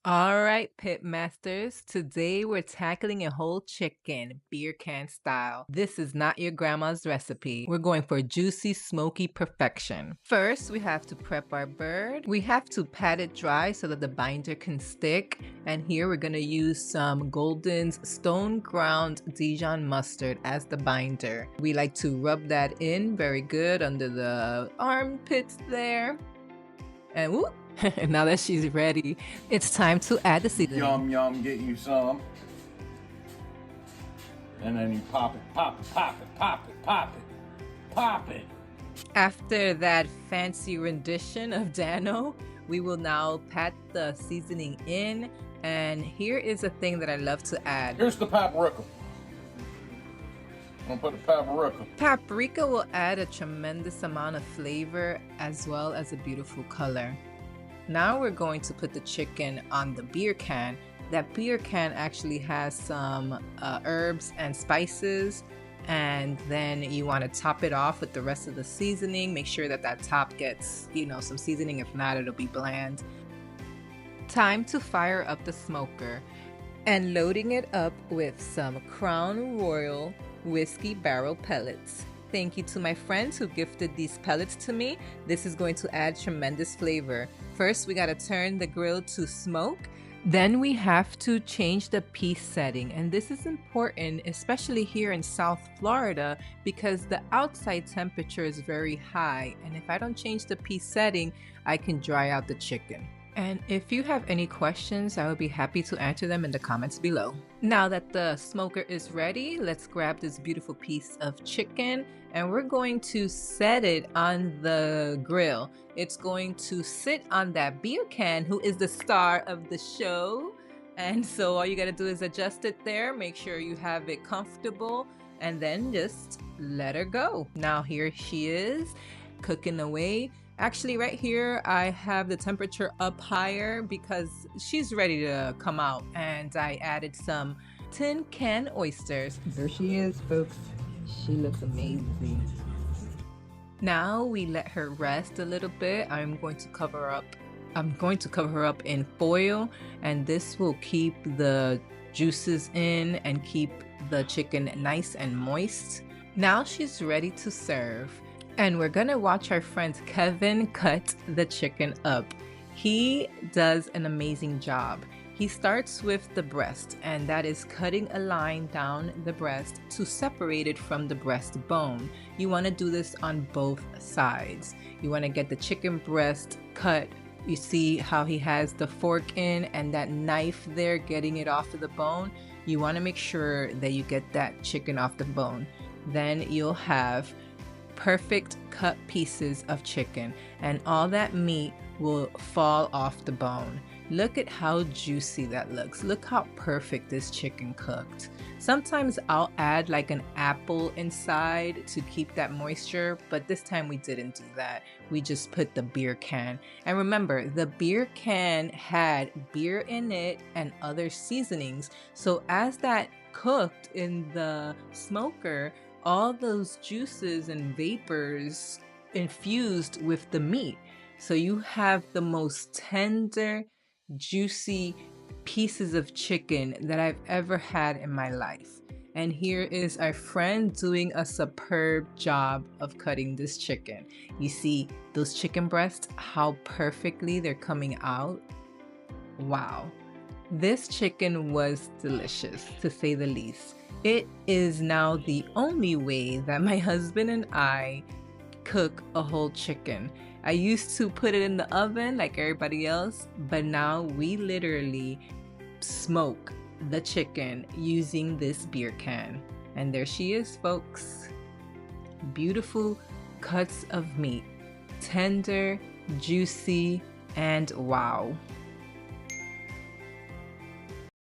All right, pit masters. Today we're tackling a whole chicken, beer can style. This is not your grandma's recipe. We're going for juicy, smoky perfection. First, we have to prep our bird. We have to pat it dry so that the binder can stick. And here we're gonna use some Golden's stone ground Dijon mustard as the binder. We like to rub that in very good under the armpits there. And whoop. Now that she's ready, it's time to add the seasoning. Yum, yum, get you some. And then you pop it, pop it, pop it, pop it, pop it, pop it. After that fancy rendition of Dano, we will now pat the seasoning in. And here is a thing that I love to add. Here's the paprika. I'm gonna put the paprika. Paprika will add a tremendous amount of flavor as well as a beautiful color. Now we're going to put the chicken on the beer can. That beer can actually has some herbs and spices, and then you want to top it off with the rest of the seasoning. Make sure that that top gets, some seasoning. If not, it'll be bland. Time to fire up the smoker and loading it up with some Crown Royal whiskey barrel pellets. Thank you to my friends who gifted these pellets to me. This is going to add tremendous flavor. First, we gotta turn the grill to smoke. Then we have to change the piece setting. And this is important, especially here in South Florida, because the outside temperature is very high. And if I don't change the piece setting, I can dry out the chicken. And if you have any questions, I will be happy to answer them in the comments below. Now that the smoker is ready, let's grab this beautiful piece of chicken and we're going to set it on the grill. It's going to sit on that beer can, who is the star of the show. And so all you gotta do is adjust it there, make sure you have it comfortable, and then just let her go. Now here she is, cooking away. Actually, right here, I have the temperature up higher because she's ready to come out. And I added some tin can oysters. There she is, folks. She looks amazing. Now we let her rest a little bit. I'm going to cover her up in foil, and this will keep the juices in and keep the chicken nice and moist. Now she's ready to serve. And we're gonna watch our friend Kevin cut the chicken up. He does an amazing job. He starts with the breast, and that is cutting a line down the breast to separate it from the breastbone. You wanna do this on both sides. You wanna get the chicken breast cut. You see how he has the fork in and that knife there getting it off of the bone. You wanna make sure that you get that chicken off the bone. Then you'll have perfect cut pieces of chicken, and all that meat will fall off the bone. Look at how juicy that looks. Look how perfect this chicken cooked. Sometimes I'll add like an apple inside to keep that moisture, but this time we didn't do that. We just put the beer can. And remember, the beer can had beer in it and other seasonings. So as that cooked in the smoker, all those juices and vapors infused with the meat. So you have the most tender, juicy pieces of chicken that I've ever had in my life. And here is our friend doing a superb job of cutting this chicken. You see those chicken breasts, how perfectly they're coming out. Wow. This chicken was delicious, to say the least. It is now the only way that my husband and I cook a whole chicken. I used to put it in the oven like everybody else, but now we literally smoke the chicken using this beer can. And there she is, folks. Beautiful cuts of meat. Tender, juicy, and wow.